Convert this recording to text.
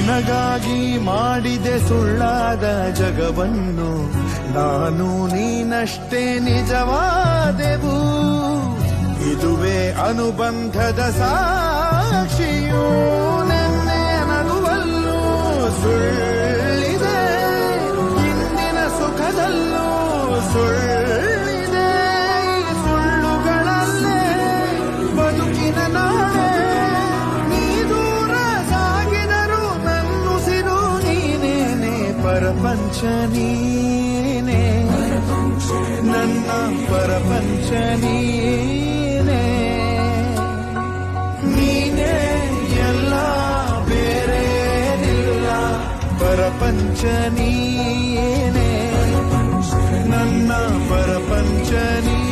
ನಿನಗಾಗಿ ಮಾಡಿದೆ ಸುಳ್ಳಾದ ಜಗವನ್ನು, ನಾನು ನೀನಷ್ಟೇ ನಿಜವಾದೆವು. ಇದುವೇ ಅನುಬಂಧದ ಸಾಕ್ಷಿಯೂ, ನೆನ್ನೆ ನಗುವಲ್ಲೂ ಸುಳ್ಳಿದೆ, ಇಂದಿನ ಸುಖದಲ್ಲೂ ಸುಳ್ಳಿದೆ. ಸುಳ್ಳುಗಳಲ್ಲೇ ಬದುಕಿನ ನಾಳೆ, ನೀ ದೂರ ಸಾಗಿದರು ನನ್ನುಸಿರು ನೀನೇನೆ. ಪರಪಂಚ ನೀನೇ, ನನ್ನ ಪರಪಂಚ ನೀನೇ. ನೀನೇ ಎಲ್ಲ ಬೇರೇನಿಲ್ಲ, ಪರಪಂಚ ನೀನೇ, ನನ್ನ ಪರಪಂಚ ನೀನೇ.